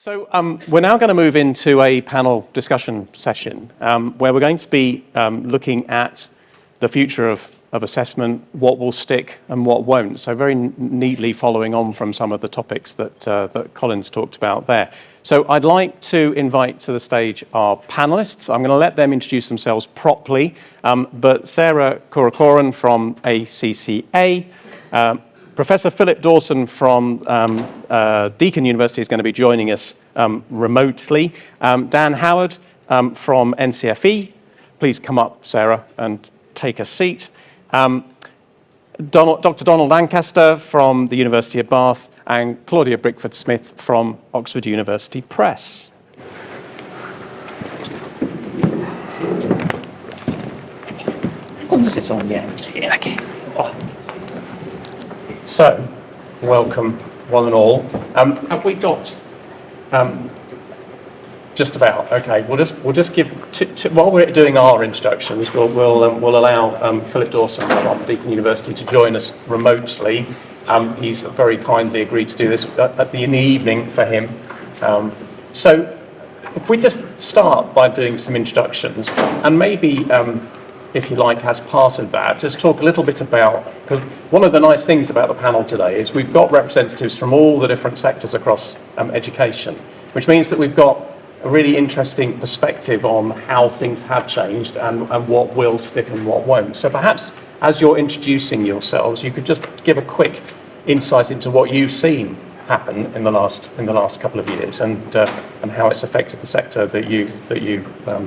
So we're now going to move into a panel discussion session where we're going to be looking at the future of assessment, what will stick and what won't. So very neatly following on from some of the topics that Colin's talked about there. So I'd like to invite to the stage our panellists. I'm going to let them introduce themselves properly, but Sarah Corcoran from ACCA, Professor Philip Dawson from Deakin University is going to be joining us remotely. Dan Howard from NCFE, please come up, Sarah, and take a seat. Dr. Donald Lancaster from the University of Bath, and Claudia Brickford-Smith from Oxford University Press. Sit on the end here. Okay. Oh. So, welcome one and all. Have we got just about? Okay, we'll just give while we're doing our introductions, we'll allow Philip Dawson from Deakin University to join us remotely. He's very kindly agreed to do this in the evening for him. So, if we just start by doing some introductions, and maybe. If you like, as part of that, just talk a little bit about, because one of the nice things about the panel today is we've got representatives from all the different sectors across education, which means that we've got a really interesting perspective on how things have changed and what will stick and what won't. So perhaps as you're introducing yourselves, you could just give a quick insight into what you've seen happen in the last couple of years and how it's affected the sector that you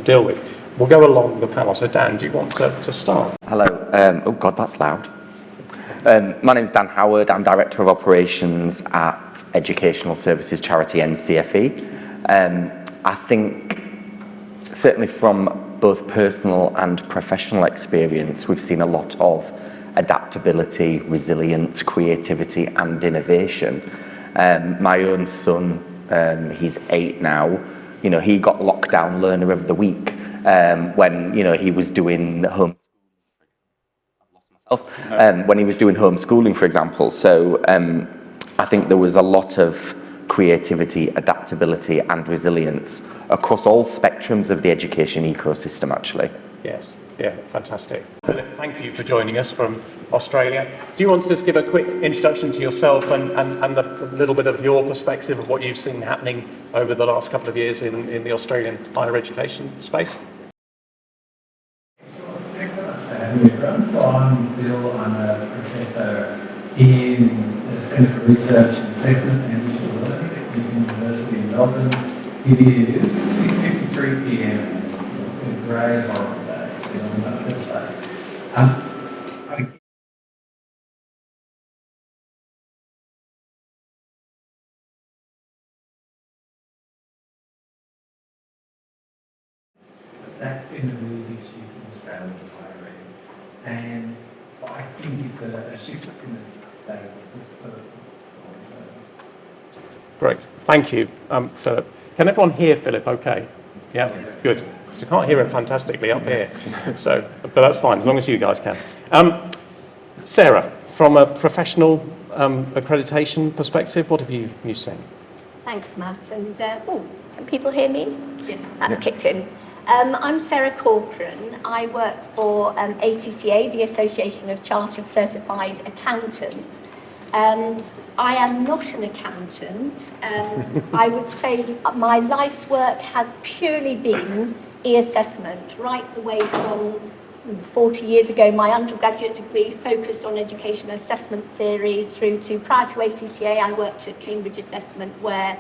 deal with. We'll go along the panel. So Dan, do you want to start? Hello. Oh God, that's loud. My name is Dan Howard. I'm Director of Operations at educational services charity NCFE. I think certainly from both personal and professional experience, we've seen a lot of adaptability, resilience, creativity and innovation. My own son, he's 8 now, he got lockdown learner of the week. When he was doing when he was doing homeschooling, for example. So I think there was a lot of creativity, adaptability, and resilience across all spectrums of the education ecosystem. Actually, yes, yeah, fantastic. Philip, thank you for joining us from Australia. Do you want to just give a quick introduction to yourself and a little bit of your perspective of what you've seen happening over the last couple of years in the Australian higher education space? So I'm Phil, I'm a professor in the Centre for Research and Assessment and Digital Learning at Deakin University in Melbourne. It is 6:53 p.m. and it's a grey, horrible day, so I'm in a better place. That's been a really big shift in Australia in higher ed. And I think it's a shift that's in the stages for long term. Great, thank you, Philip. Can everyone hear Philip okay? Yeah, good. Because you can't hear him fantastically up here, but that's fine, as long as you guys can. Sarah, from a professional accreditation perspective, what have you seen? Thanks, Matt. And can people hear me? Yes. That's kicked in. I'm Sarah Corcoran. I work for ACCA, the Association of Chartered Certified Accountants. I am not an accountant. I would say my life's work has purely been e-assessment, right the way from 40 years ago. My undergraduate degree focused on educational assessment theory through to, prior to ACCA, I worked at Cambridge Assessment where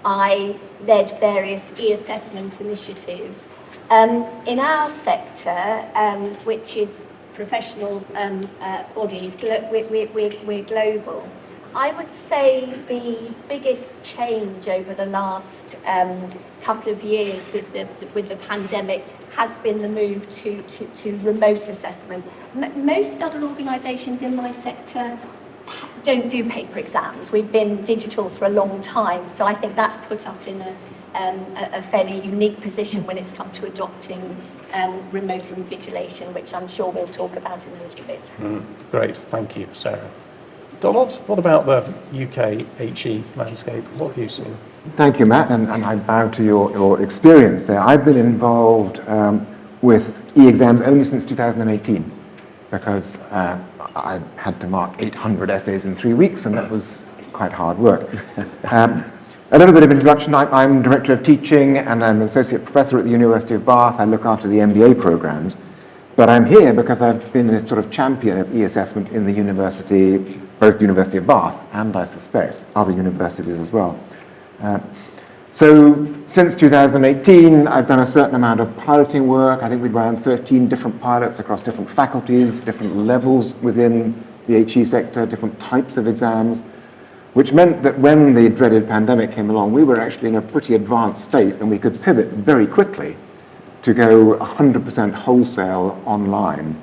I led various e-assessment initiatives. In our sector, which is professional bodies, we're global. I would say the biggest change over the last couple of years with the pandemic has been the move to remote assessment. Most other organisations in my sector don't do paper exams. We've been digital for a long time, so I think that's put us in a fairly unique position when it's come to adopting remote invigilation, which I'm sure we'll talk about in a little bit. Great, thank you, Sarah. Donald, what about the UK HE landscape? What have you seen? Thank you, Matt, and I bow to your experience there. I've been involved with e-exams only since 2018 because I had to mark 800 essays in 3 weeks, and that was quite hard work. A little bit of introduction. I'm Director of Teaching and I'm an Associate Professor at the University of Bath. I look after the MBA programs. But I'm here because I've been a sort of champion of e-assessment in the university, both the University of Bath and, I suspect, other universities as well. So since 2018, I've done a certain amount of piloting work. I think we've run 13 different pilots across different faculties, different levels within the HE sector, different types of exams, which meant that when the dreaded pandemic came along, we were actually in a pretty advanced state and we could pivot very quickly to go 100% wholesale online.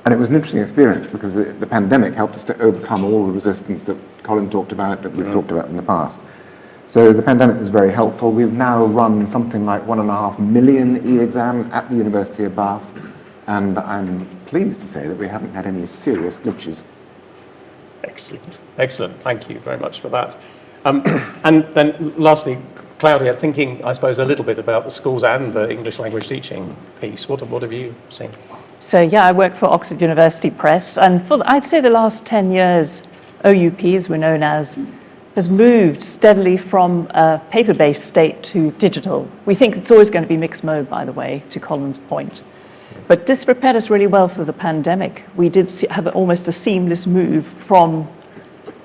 And it was an interesting experience because the pandemic helped us to overcome all the resistance that Colin talked about, that we've talked about in the past. So the pandemic was very helpful. We've now run something like 1.5 million e-exams at the University of Bath, and I'm pleased to say that we haven't had any serious glitches. Excellent. Excellent. Thank you very much for that. And then lastly, Claudia, thinking, I suppose, a little bit about the schools and the English language teaching piece, what have you seen? So, yeah, I work for Oxford University Press, and for, I'd say the last 10 years, OUP, as we're known as, has moved steadily from a paper-based state to digital. We think it's always going to be mixed mode, by the way, to Colin's point. But this prepared us really well for the pandemic. We did have almost a seamless move from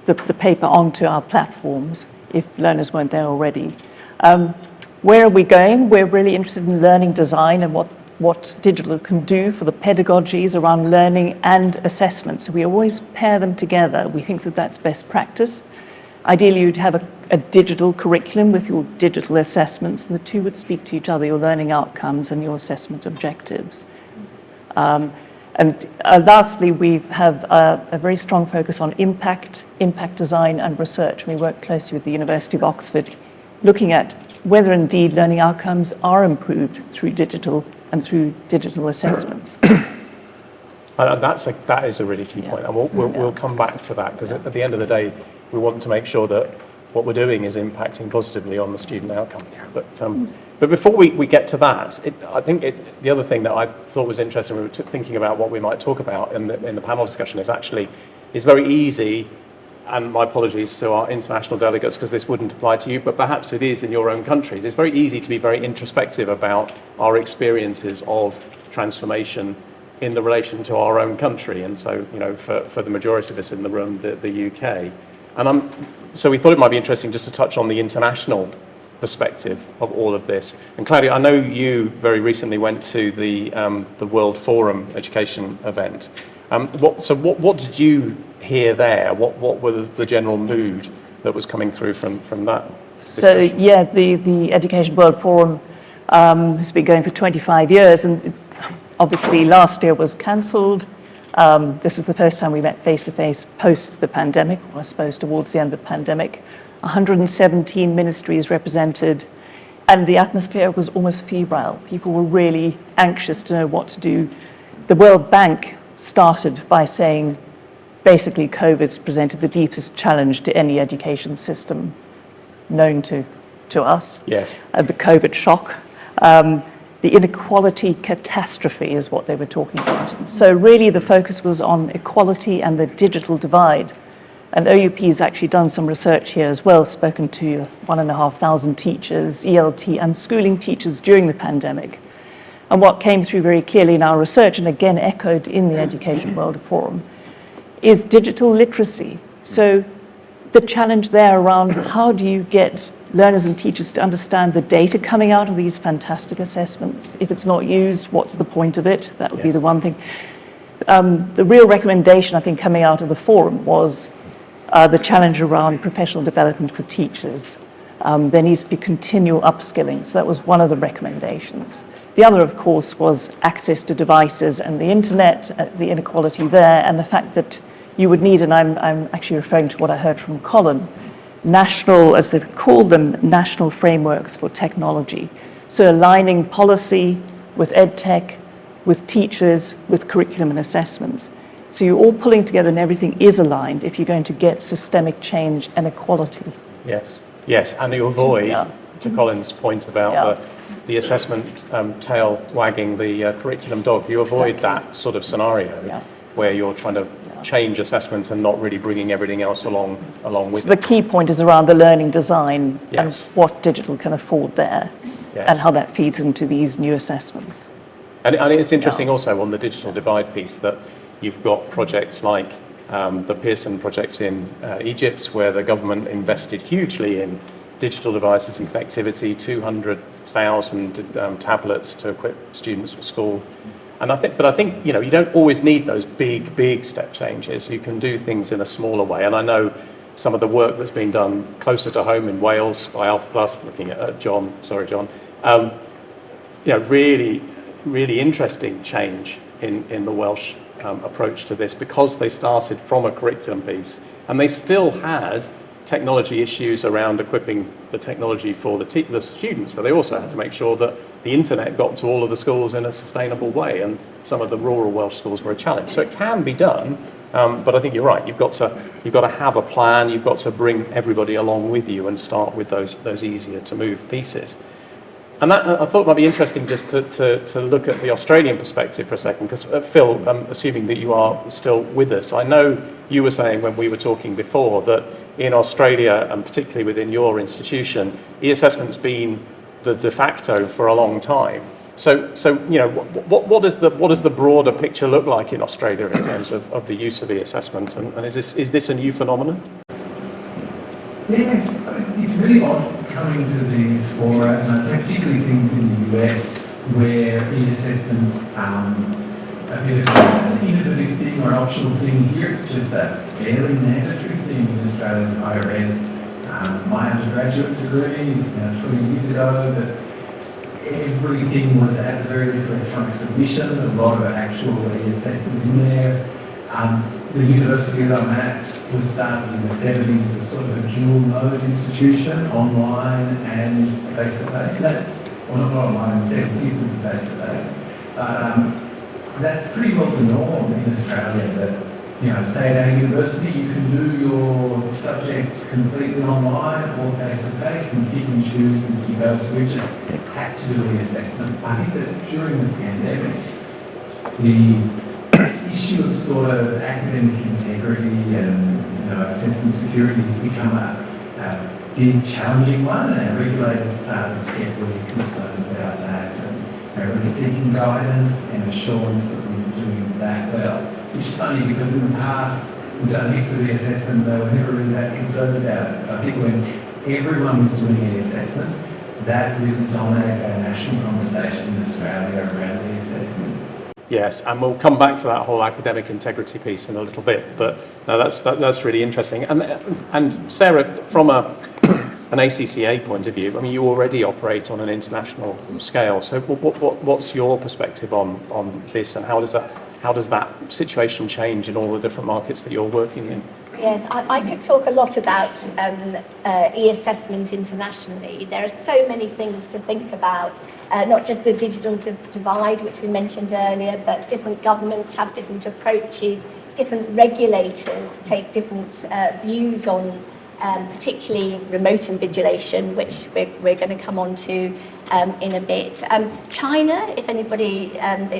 the paper onto our platforms, if learners weren't there already. Where are we going? We're really interested in learning design and what digital can do for the pedagogies around learning and assessment. So we always pair them together. We think that that's best practice. Ideally, you'd have a digital curriculum with your digital assessments, and the two would speak to each other, your learning outcomes and your assessment objectives. Lastly, we have a very strong focus on impact design and research. We work closely with the University of Oxford, looking at whether indeed learning outcomes are improved through digital and through digital assessments. And that is a really key point, and we'll come back to that, because at the end of the day, we want to make sure that what we're doing is impacting positively on the student outcome. But before we get to that, I think the other thing that I thought was interesting when we were thinking about what we might talk about in the panel discussion is very easy, and my apologies to our international delegates because this wouldn't apply to you, but perhaps it is in your own countries. It's very easy to be very introspective about our experiences of transformation in the relation to our own country, and so, you know, for the majority of us in the room, the UK. And so we thought it might be interesting just to touch on the international perspective of all of this. And Claudia, I know you very recently went to the World Forum Education event. What did you hear there? What were the general mood that was coming through from that discussion? So, yeah, the Education World Forum has been going for 25 years, and obviously last year was cancelled. This was the first time we met face-to-face post the pandemic, or I suppose towards the end of the pandemic. 117 ministries represented, and the atmosphere was almost febrile. People were really anxious to know what to do. The World Bank started by saying, basically, COVID's presented the deepest challenge to any education system known to us. Yes. The COVID shock. The inequality catastrophe is what they were talking about. So really the focus was on equality and the digital divide. And OUP has actually done some research here as well, spoken to 1,500 teachers, ELT and schooling teachers during the pandemic. And what came through very clearly in our research, and again echoed in the Education World Forum, is digital literacy. So the challenge there around how do you get learners and teachers to understand the data coming out of these fantastic assessments? If it's not used, what's the point of it? That would be the one thing. The real recommendation, I think, coming out of the forum was the challenge around professional development for teachers. There needs to be continual upskilling. So that was one of the recommendations. The other, of course, was access to devices and the internet, the inequality there, and the fact that you would need, and I'm actually referring to what I heard from Colin, national, as they call them, national frameworks for technology. So aligning policy with EdTech, with teachers, with curriculum and assessments. So you're all pulling together and everything is aligned if you're going to get systemic change and equality. Yes, yes, and you avoid, Yeah. to Colin's point about Yeah. the assessment tail wagging the curriculum dog, you avoid Exactly. that sort of scenario Yeah. where you're trying to change assessment and not really bringing everything else along with So the key point is around the learning design Yes. and what digital can afford there Yes. and how that feeds into these new assessments. And it's interesting also on the digital divide piece that you've got projects like the Pearson projects in Egypt, where the government invested hugely in digital devices and connectivity, 200,000 tablets to equip students for school. And I think you know, you don't always need those big step changes. You can do things in a smaller way. And I know some of the work that's been done closer to home in Wales by Alpha Plus, looking at John, you know, really interesting change in the Welsh approach to this, because they started from a curriculum piece and they still had technology issues around equipping the technology for the students, but they also had to make sure that the internet got to all of the schools in a sustainable way, and some of the rural Welsh schools were a challenge. So it can be done, but I think you're right. You've got to have a plan. You've got to bring everybody along with you and start with those easier to move pieces. And that, I thought it might be interesting just to look at the Australian perspective for a second, because Phil, assuming that you are still with us, I know you were saying when we were talking before that in Australia, and particularly within your institution, e-assessment's been the de facto for a long time. So you know, what does the broader picture look like in Australia in terms of the use of e-assessment, and is this a new phenomenon? Yes, it's really odd coming to these fora, and I'd say particularly things in the US where e-assessments a bit of an innovative thing or an optional thing. Here it's just a fairly mandatory thing in Australian higher ed. My undergraduate degree is now 20 years ago, but everything was at the very least electronic submission, a lot of actual e-assessment in there. The university that I'm at was started in the 70s as sort of a dual mode institution, online and face-to-face. Well, not online in the 70s as a face-to-face. That's pretty well the norm in Australia, that, you know, say at our university you can do your subjects completely online or face-to-face and pick and choose as you go. So we just had to do the assessment. I think that during the pandemic, the issue of sort of academic integrity and, you know, assessment security has become a big challenging one, and our regulators started to get really concerned about that, and they're really seeking guidance and assurance that we were doing that well. Which is funny, because in the past we've done heaps of e-assessment and they were never really that concerned about it. I think when everyone was doing e-assessment, that really dominated our national conversation in Australia around e-assessment. Yes, and we'll come back to that whole academic integrity piece in a little bit. But no, that's really interesting. And Sarah, from an ACCA point of view, I mean, you already operate on an international scale. So what's your perspective on this, and how does that situation change in all the different markets that you're working in? Yes, I could talk a lot about e-assessment internationally. There are so many things to think about, not just the digital divide, which we mentioned earlier, but different governments have different approaches, different regulators take different views on particularly remote invigilation, which we're going to come on to in a bit. China, if anybody,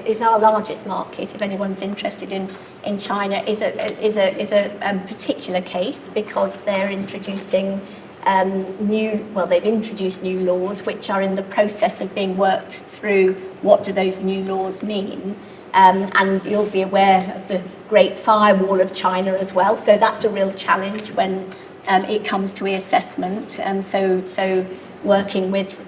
is our largest market. If anyone's interested in China, is a particular case, because they're introducing they've introduced new laws which are in the process of being worked through. What do those new laws mean? And you'll be aware of the Great Firewall of China as well. So that's a real challenge when it comes to e-assessment. So working with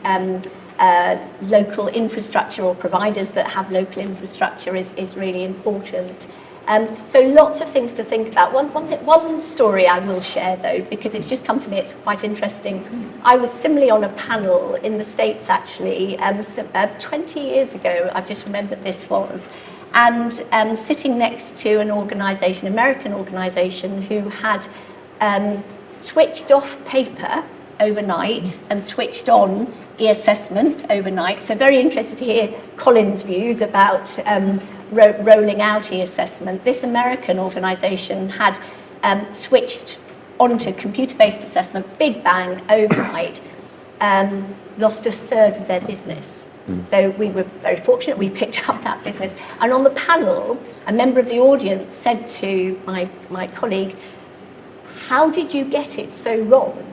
local infrastructure or providers that have local infrastructure is really important. So lots of things to think about. One story I will share, though, because it's just come to me, it's quite interesting. I was similarly on a panel in the States, actually, 20 years ago, I've just remembered this was, and sitting next to an organisation, American organisation, who had switched off paper overnight and switched on e-assessment overnight. So very interested to hear Colin's views about rolling out e-assessment, this American organisation had switched onto computer-based assessment, big bang, overnight, lost a third of their business. So we were very fortunate, we picked up that business. And on the panel, a member of the audience said to my colleague, how did you get it so wrong?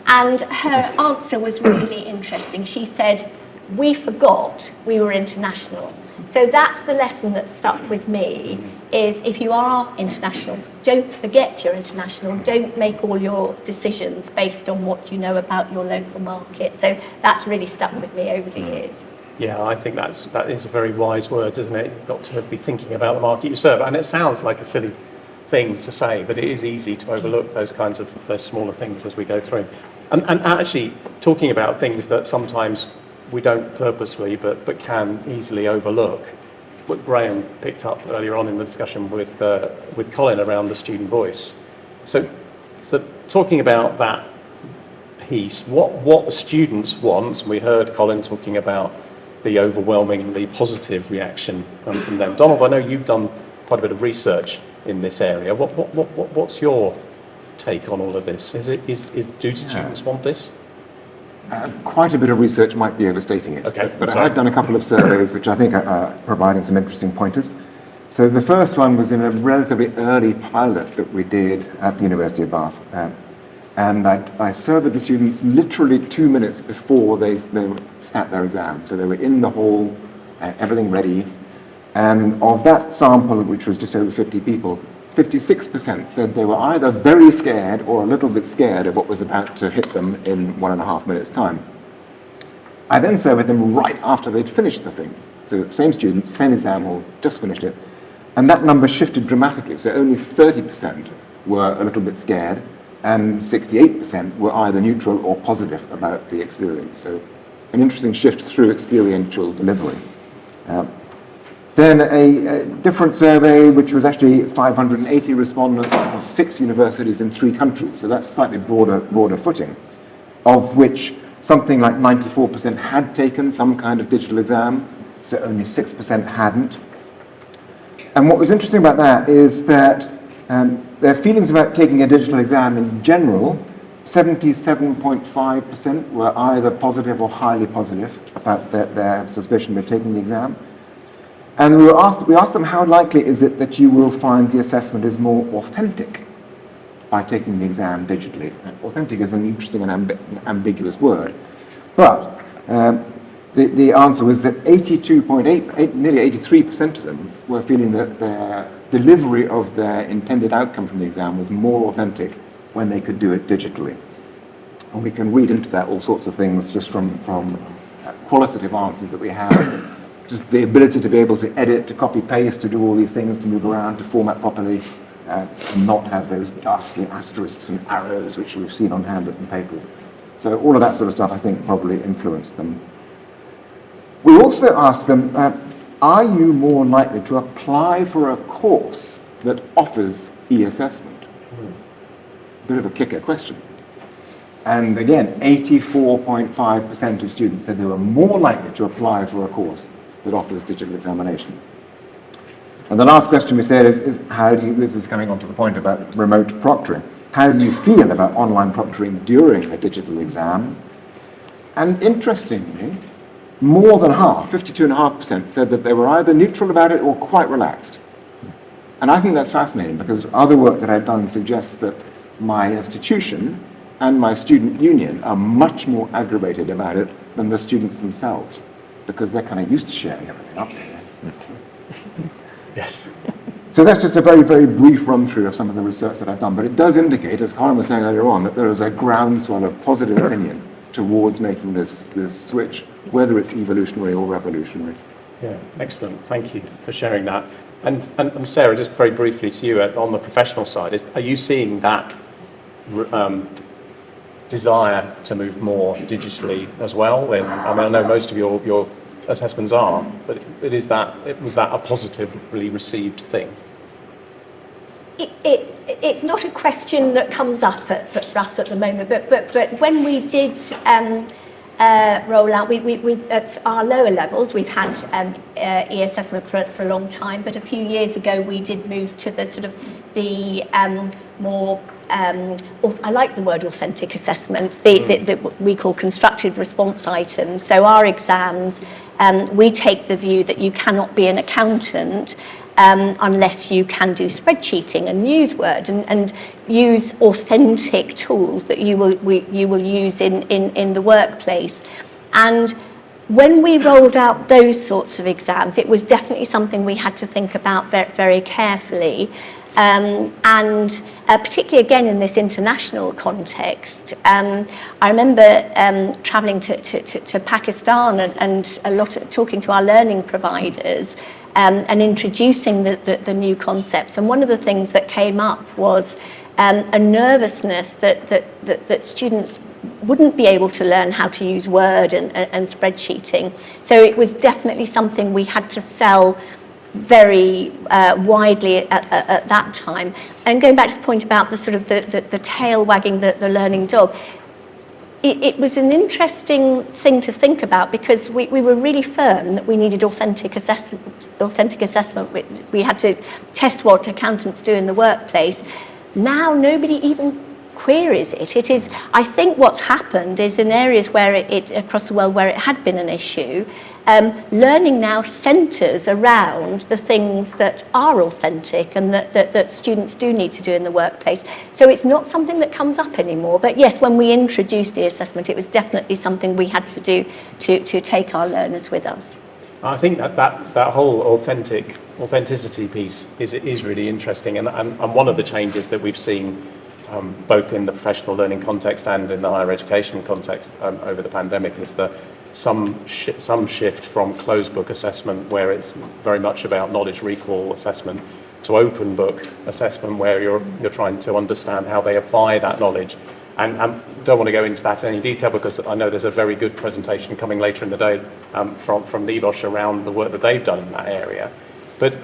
And her answer was really interesting. She said, we forgot we were international. So that's the lesson that stuck with me, is if you are international, don't forget you're international. Don't make all your decisions based on what you know about your local market. So that's really stuck with me over the years. Yeah, I think that is a very wise word, isn't it? You've got to be thinking about the market you serve. And it sounds like a silly thing to say, but it is easy to overlook those smaller things as we go through. And actually, talking about things that sometimes we don't purposely, but can easily overlook. What Graham picked up earlier on in the discussion with Colin around the student voice. So talking about that piece, what the students want, we heard Colin talking about the overwhelmingly positive reaction from them. Donald, I know you've done quite a bit of research in this area. What's your take on all of this? Do students want this? Quite a bit of research might be overstating it, okay, but I've done a couple of surveys which I think are providing some interesting pointers. So the first one was in a relatively early pilot that we did at the University of Bath, and I surveyed the students literally 2 minutes before they sat their exam. So they were in the hall, everything ready, and of that sample, which was just over 50 people, 56% said they were either very scared or a little bit scared of what was about to hit them in 1.5 minutes' time. I then surveyed them right after they'd finished the thing. So same students, same exam hall, just finished it. And that number shifted dramatically. So only 30% were a little bit scared, and 68% were either neutral or positive about the experience. So an interesting shift through experiential delivery. Then a different survey, which was actually 580 respondents across 6 universities in 3 countries. So that's slightly broader footing, of which something like 94% had taken some kind of digital exam, so only 6% hadn't. And what was interesting about that is that their feelings about taking a digital exam in general, 77.5% were either positive or highly positive about their suspicion of taking the exam. And we asked them, how likely is it that you will find the assessment is more authentic by taking the exam digitally? And authentic is an interesting and ambiguous word. But the answer was that 82.8, nearly 83% of them were feeling that their delivery of their intended outcome from the exam was more authentic when they could do it digitally. And we can read into that all sorts of things just from qualitative answers that we have. Just the ability to be able to edit, to copy paste, to do all these things, to move around, to format properly, and not have those ghastly asterisks and arrows which we've seen on handwritten papers. So all of that sort of stuff I think probably influenced them. We also asked them, are you more likely to apply for a course that offers e-assessment? Bit of a kicker question. And again, 84.5% of students said they were more likely to apply for a course that offers digital examination. And the last question we said is how do you, this is coming on to the point about remote proctoring, how do you feel about online proctoring during a digital exam? And interestingly, more than half, 52.5%, said that they were either neutral about it or quite relaxed. And I think that's fascinating because other work that I've done suggests that my institution and my student union are much more aggravated about it than the students themselves, because they're kind of used to sharing everything, aren't they? Yes. So that's just a very, very brief run-through of some of the research that I've done, but it does indicate, as Colin was saying earlier on, that there is a groundswell of positive opinion towards making this switch, whether it's evolutionary or revolutionary. Yeah, excellent. Thank you for sharing that. And Sarah, just very briefly to you, on the professional side, are you seeing that desire to move more digitally as well? I mean, I know most of your assessments are, but was that a positively received thing? It's not a question that comes up for us at the moment, but when we did rollout, we at our lower levels, we've had e-assessment for a long time, but a few years ago we did move to the sort of the more, I like the word authentic assessment, the we call constructed response items. So our exams, we take the view that you cannot be an accountant unless you can do spreadsheeting and use Word and use authentic tools that you will use in the workplace. And when we rolled out those sorts of exams, it was definitely something we had to think about very, very carefully. And particularly again in this international context, I remember travelling to Pakistan and a lot talking to our learning providers and introducing the new concepts. And one of the things that came up was a nervousness that students wouldn't be able to learn how to use Word and spreadsheeting. So it was definitely something we had to sell very widely at that time. And going back to the point about the sort of the tail wagging the learning dog, it was an interesting thing to think about because we were really firm that we needed authentic assessment. We had to test what accountants do in the workplace. Now nobody even queries it. It is, I think what's happened is in areas where it across the world where it had been an issue, learning now centres around the things that are authentic and that students do need to do in the workplace. So it's not something that comes up anymore. But yes, when we introduced the assessment, it was definitely something we had to do to take our learners with us. I think that whole authenticity piece is really interesting, and one of the changes that we've seen both in the professional learning context and in the higher education context over the pandemic is some shift from closed book assessment, where it's very much about knowledge recall assessment, to open book assessment, where you're trying to understand how they apply that knowledge. And don't want to go into that in any detail because I know there's a very good presentation coming later in the day from NEBOSH around the work that they've done in that area. But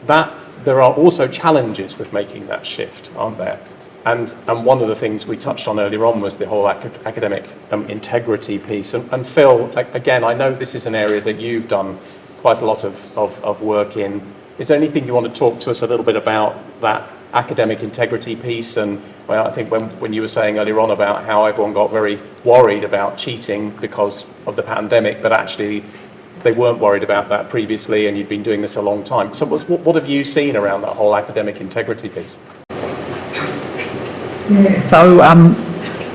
there are also challenges with making that shift, aren't there? And one of the things we touched on earlier on was the whole academic integrity piece. And Phil, again, I know this is an area that you've done quite a lot of work in. Is there anything you want to talk to us a little bit about that academic integrity piece? And well, I think when you were saying earlier on about how everyone got very worried about cheating because of the pandemic, but actually they weren't worried about that previously, and you'd been doing this a long time. So what have you seen around that whole academic integrity piece? Yeah, so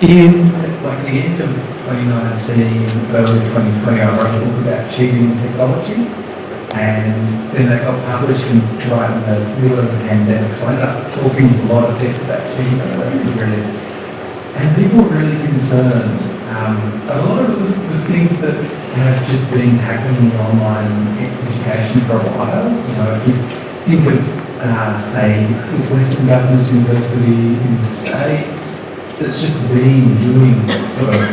in like the end of 2019, early 2020, I wrote a book about cheating technology, and then they got published right in the middle of the pandemic. So I ended up talking to a lot of people about cheating technology, and people were really concerned. A lot of it was things that have just been happening in online education for a while. You know, if you think of say, I think it's Western Governors University in the States, that's just been doing sort of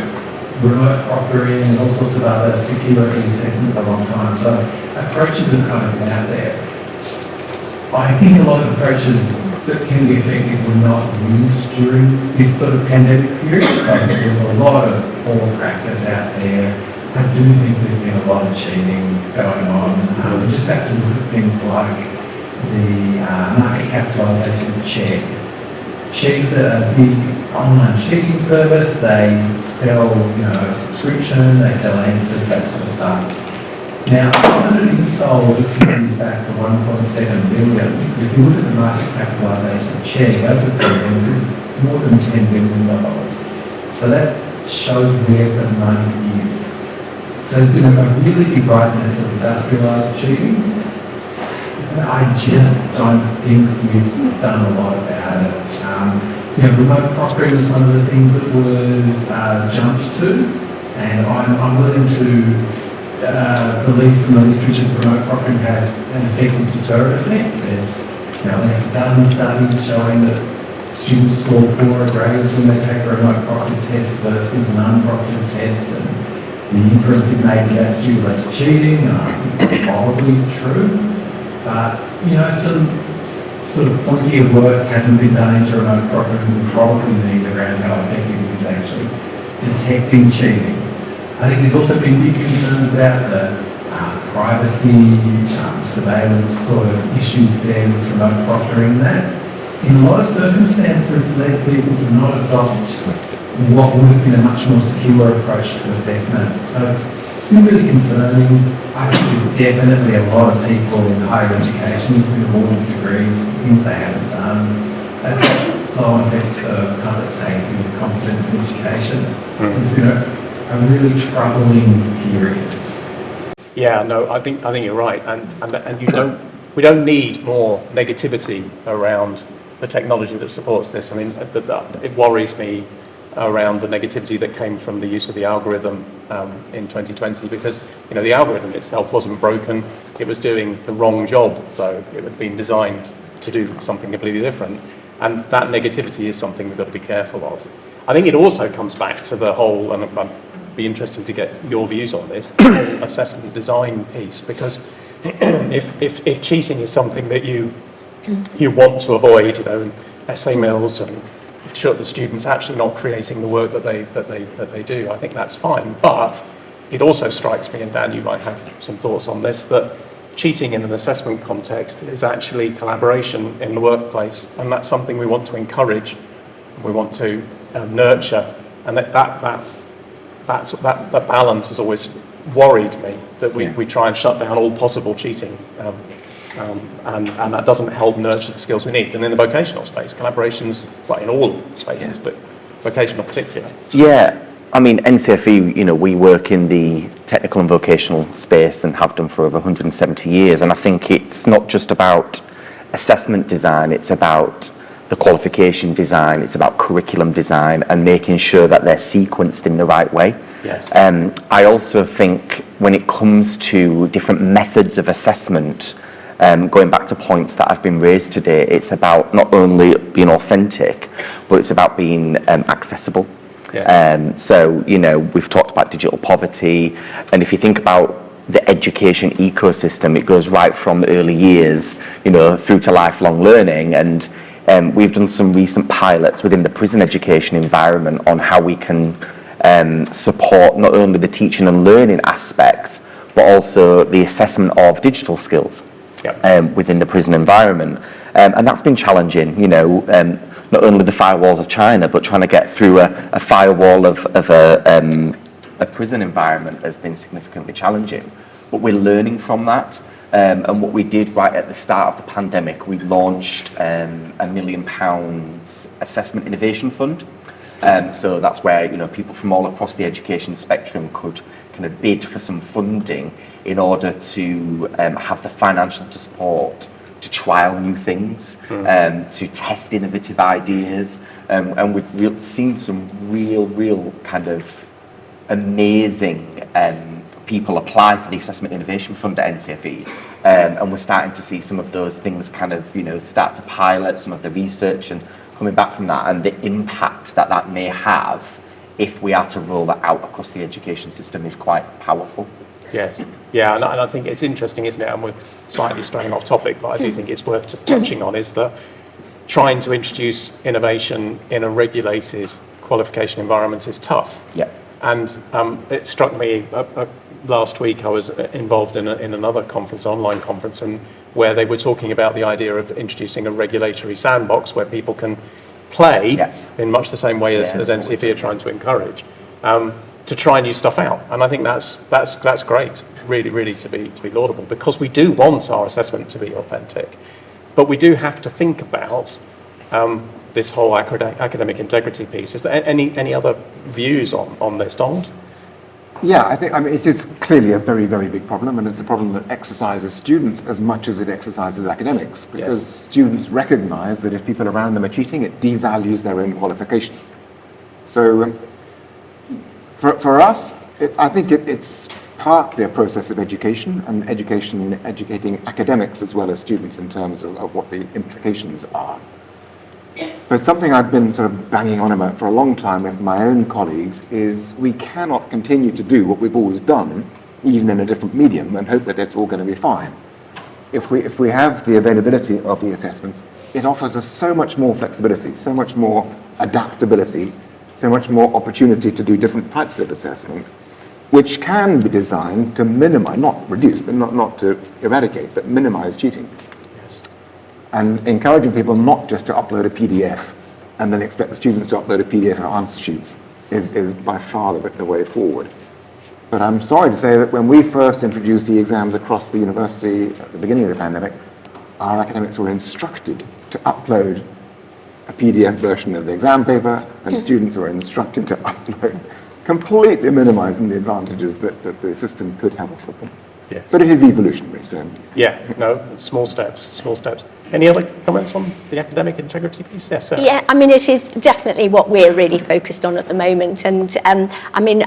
remote proctoring and all sorts of other security assessment for a long time. So approaches have kind of been out there. I think a lot of approaches that can be effective were not used during this sort of pandemic period. So I think there's a lot of poor practice out there. I do think there's been a lot of cheating going on. We just have to look at things like the market capitalisation of Chegg. Chegg's a big online cheating service. They sell, subscription, they sell answers, that sort of stuff. Now, it had been sold a few years back for 1.7 billion. If you look at the market capitalisation of Chegg over the pandemic, it was more than $10 billion. So that shows where the money is. So there's been a really big rise in this sort of industrialised cheating. I just don't think we've done a lot about it. Remote proctoring is one of the things that was jumped to, and I'm willing to believe from the literature that remote proctoring has an effective deterrent effect. There's at least a dozen studies showing that students score poorer grades when they take a remote proctored test versus an unproctored test, and the inference is maybe that's due to less cheating, and I think that's probably true. But, some sort of pointier work hasn't been done into remote proctoring. We probably need around how effective it is actually detecting cheating. I think there's also been big concerns about the privacy, surveillance sort of issues there with remote proctoring that. In a lot of circumstances, led people to not adopt what would have been a much more secure approach to assessment. So it's been really concerning. I think there's definitely a lot of people in higher education who have awarded degrees for things they haven't done. That's got flow-on effects for public safety and confidence in education. It's been a really troubling period. Yeah, no, I think you're right, and we don't need more negativity around the technology that supports this. I mean, it worries me around the negativity that came from the use of the algorithm in 2020, because the algorithm itself wasn't broken; it was doing the wrong job, though it had been designed to do something completely different, and that negativity is something we've got to be careful of. I think it also comes back to the whole, and be interested to get your views on this, assessment design piece, because if cheating is something that you want to avoid, and essay mills and the students actually not creating the work that they do, I think that's fine. But it also strikes me, and Dan, you might have some thoughts on this, that cheating in an assessment context is actually collaboration in the workplace, and that's something we want to encourage, we want to nurture, and that balance has always worried me, that we try and shut down all possible cheating, and that doesn't help nurture the skills we need. And in the vocational space, collaboration's, well, in all spaces, but vocational particular. Yeah, I mean, NCFE, we work in the technical and vocational space and have done for over 170 years, and I think it's not just about assessment design, it's about the qualification design, it's about curriculum design and making sure that they're sequenced in the right way. Yes. I also think when it comes to different methods of assessment, going back to points that have been raised today, it's about not only being authentic, but it's about being accessible. Yes. So, we've talked about digital poverty, and if you think about the education ecosystem, it goes right from the early years, through to lifelong learning, and we've done some recent pilots within the prison education environment on how we can support not only the teaching and learning aspects, but also the assessment of digital skills within the prison environment. And that's been challenging, not only the firewalls of China, but trying to get through a firewall of a prison environment has been significantly challenging. But we're learning from that. And what we did right at the start of the pandemic, we launched £1 million Assessment Innovation Fund. So that's where people from all across the education spectrum could kind of bid for some funding in order to have the financial support to trial new things, to test innovative ideas, and we've seen some real kind of amazing people apply for the Assessment Innovation Fund at NCFE, and we're starting to see some of those things kind of, start to pilot some of the research and coming back from that, and the impact that may have if we are to roll that out across the education system is quite powerful. Yes, yeah, and I think it's interesting, isn't it? And we're slightly straying off topic, but I do think it's worth just touching on, is that trying to introduce innovation in a regulated qualification environment is tough. Yeah. And it struck me last week, I was involved in another conference, online conference, and where they were talking about the idea of introducing a regulatory sandbox where people can play in much the same way as NCFE are trying to encourage, to try new stuff out. And I think that's great, really to be laudable, because we do want our assessment to be authentic, but we do have to think about this whole academic integrity piece. Is there any other views on this, Donald? Yeah, I mean, it is clearly a very, very big problem, and it's a problem that exercises students as much as it exercises academics, because students recognise that if people around them are cheating, it devalues their own qualification. So for us, I think it's partly a process of education, and educating academics as well as students in terms of what the implications are. But something I've been sort of banging on about for a long time with my own colleagues is we cannot continue to do what we've always done, even in a different medium, and hope that it's all going to be fine. If we have the availability of the assessments, it offers us so much more flexibility, so much more adaptability, so much more opportunity to do different types of assessment, which can be designed to minimize, not reduce, but not to eradicate, but minimize cheating. Yes. And encouraging people not just to upload a PDF and then expect the students to upload a PDF or answer sheets is by far the way forward. But I'm sorry to say that when we first introduced e-exams across the university at the beginning of the pandemic, our academics were instructed to upload a PDF version of the exam paper, and students were instructed to upload, completely minimizing the advantages that the system could have offered them. Yes. But it is evolutionary, so... Yeah, no, small steps. Any other comments on the academic integrity piece? Yes, sir. Yeah, I mean, it is definitely what we're really focused on at the moment. And I mean,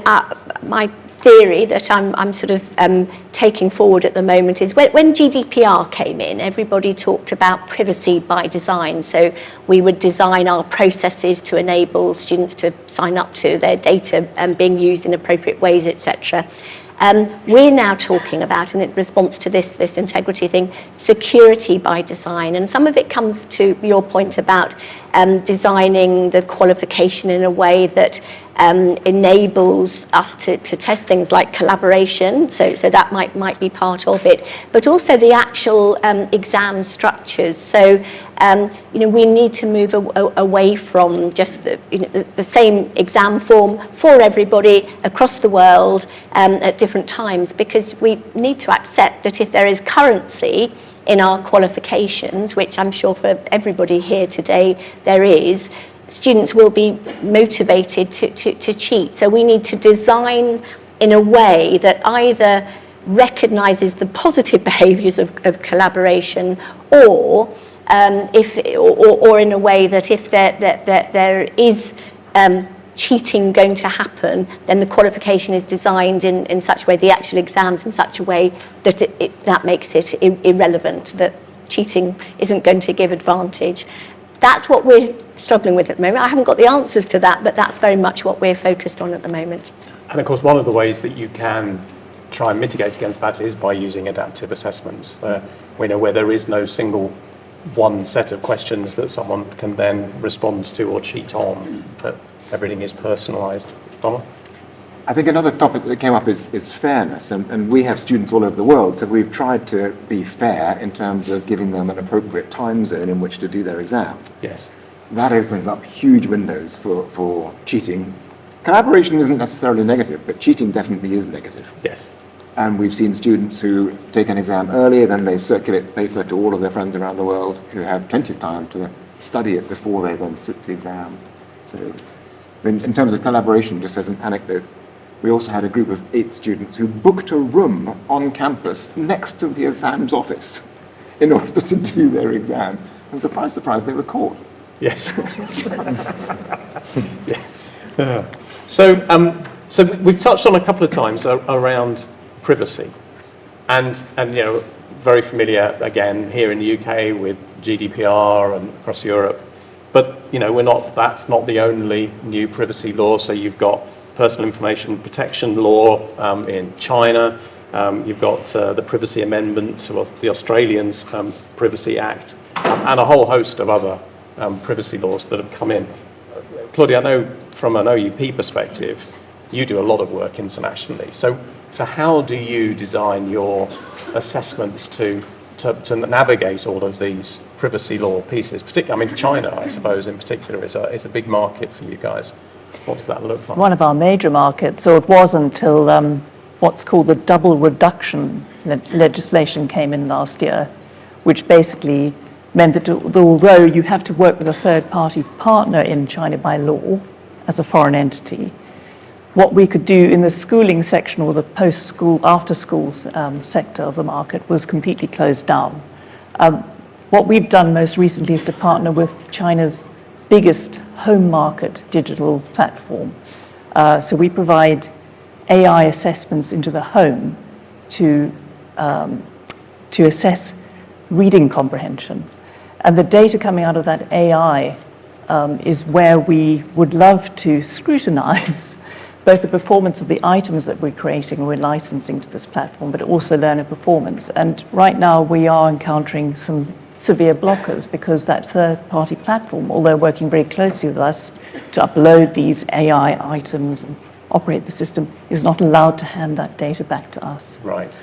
my theory that I'm sort of taking forward at the moment is when GDPR came in, everybody talked about privacy by design. So we would design our processes to enable students to sign up to their data being used in appropriate ways, etc. We're now talking about, in response to this integrity thing, security by design. And some of it comes to your point about designing the qualification in a way that enables us to test things like collaboration. So that might be part of it. But also the actual exam structures. So we need to move away from just the same exam form for everybody across the world at different times, because we need to accept that if there is currency in our qualifications, which I'm sure for everybody here today there is, students will be motivated to cheat. So we need to design in a way that either recognises the positive behaviours of collaboration, or in a way that if there is cheating going to happen, then the qualification is designed in such a way, the actual exams in such a way that that makes it irrelevant, that cheating isn't going to give advantage. That's what we're struggling with at the moment. I haven't got the answers to that, but that's very much what we're focused on at the moment. And of course, one of the ways that you can try and mitigate against that is by using adaptive assessments. We know where there is no single one set of questions that someone can then respond to or cheat on, but everything is personalised. Thomas? I think another topic that came up is fairness, and we have students all over the world, so we've tried to be fair in terms of giving them an appropriate time zone in which to do their exam. Yes. That opens up huge windows for cheating. Collaboration isn't necessarily negative, but cheating definitely is negative. Yes. And we've seen students who take an exam early, then they circulate the paper to all of their friends around the world who have plenty of time to study it before they then sit the exam. So in terms of collaboration, just as an anecdote, we also had a group of 8 students who booked a room on campus next to the exams office in order to do their exam. And surprise, surprise, they were caught. Yes. Yes. So we've touched on a couple of times around privacy, and very familiar again here in the UK with GDPR and across Europe. But that's not the only new privacy law. So you've got personal information protection law in China. You've got the Privacy Amendment to the Australians' Privacy Act, and a whole host of other privacy laws that have come in. Claudia, I know from an OUP perspective, you do a lot of work internationally. So how do you design your assessments to navigate all of these privacy law pieces? Particularly, I mean, China, I suppose, in particular, is a big market for you guys. What does that look like? One of our major markets, or it was until what's called the double reduction legislation came in last year, which basically meant that although you have to work with a third-party partner in China by law as a foreign entity, what we could do in the schooling section or the post-school, after-school sector of the market was completely closed down. What we've done most recently is to partner with China's biggest home market digital platform. So we provide AI assessments into the home to assess reading comprehension. And the data coming out of that AI is where we would love to scrutinize both the performance of the items that we're creating and we're licensing to this platform, but also learner performance. And right now we are encountering some severe blockers because that third-party platform, although working very closely with us to upload these AI items and operate the system, is not allowed to hand that data back to us. Right.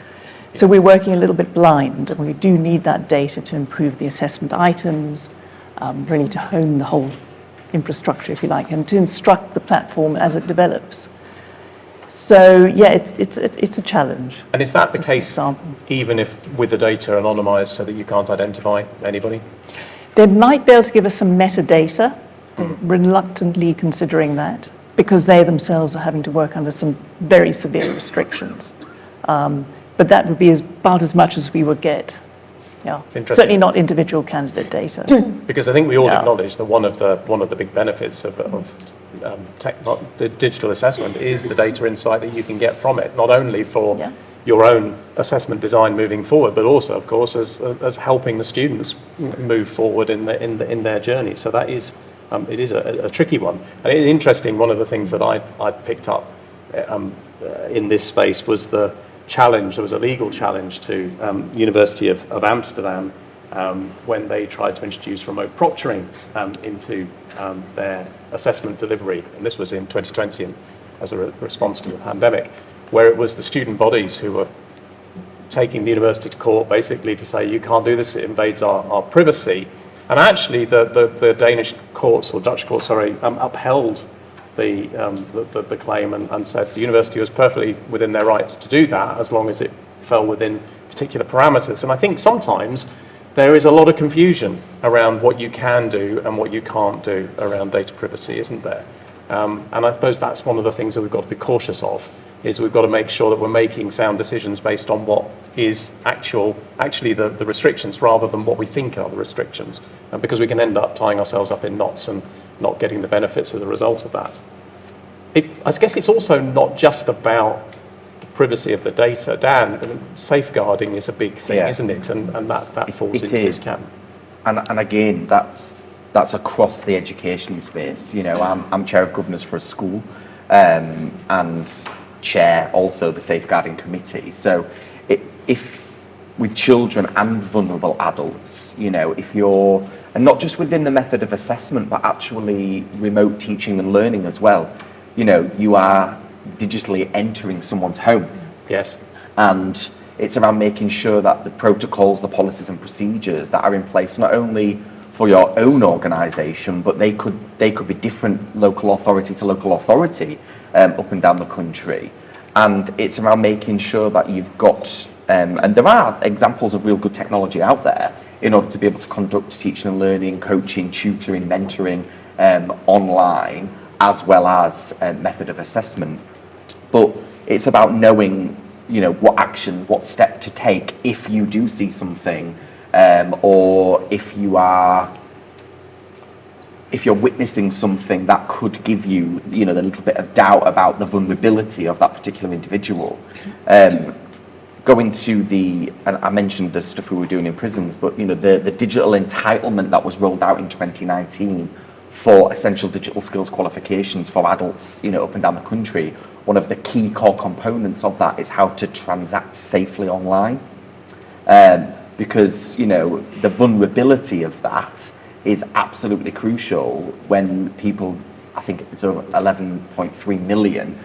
So we're working a little bit blind, and we do need that data to improve the assessment items, really to hone the whole infrastructure, if you like, and to instruct the platform as it develops. So yeah, it's a challenge. And is that the Just an case example. even if with the data anonymised so that you can't identify anybody? They might be able to give us some metadata. They're reluctantly considering that because they themselves are having to work under some very severe restrictions. But that would be about as much as we would get. Yeah, interesting. certainly not individual candidate data. Because I think we all Yeah. acknowledge that one of the big benefits of the digital assessment is the data insight that you can get from it, not only for Yeah. your own assessment design moving forward, but also, of course, as helping the students move forward in their journey. So that is it is a tricky one. And it's interesting. One of the things that I picked up in this space was the challenge. There was a legal challenge to University of Amsterdam when they tried to introduce remote proctoring into their assessment delivery, and this was in 2020 and as a response to the pandemic, where it was the student bodies who were taking the university to court basically to say you can't do this, it invades our privacy. And actually the Danish courts, or Dutch courts, sorry, upheld the claim and said the university was perfectly within their rights to do that as long as it fell within particular parameters. And I think sometimes there is a lot of confusion around what you can do and what you can't do around data privacy, isn't there? And I suppose that's one of the things that we've got to be cautious of, is we've got to make sure that we're making sound decisions based on what is actually the restrictions rather than what we think are the restrictions, because we can end up tying ourselves up in knots and not getting the benefits as a result of that. I guess it's also not just about the privacy of the data. Dan, safeguarding is a big thing, Yeah. isn't it? And that falls It into this is. camp. And again, that's across the education space. You know, I'm chair of governors for a school, and chair also the safeguarding committee. So if with children and vulnerable adults, you know, if you're, and not just within the method of assessment, but actually remote teaching and learning as well, you know, you are digitally entering someone's home. Yes. And it's around making sure that the protocols, the policies and procedures that are in place, not only for your own organisation, but they could be different local authority to local authority up and down the country. And it's around making sure that you've got, and there are examples of real good technology out there in order to be able to conduct teaching and learning, coaching, tutoring, mentoring online, as well as a method of assessment. But it's about knowing, you know, what action, what step to take if you do see something, or if you're witnessing something that could give you, you know, the little bit of doubt about the vulnerability of that particular individual. Going to and I mentioned the stuff we were doing in prisons, but, you know, the digital entitlement that was rolled out in 2019 for essential digital skills qualifications for adults, you know, up and down the country. One of the key core components of that is how to transact safely online. Because, you know, the vulnerability of that is absolutely crucial when people, I think it's over 11.3 million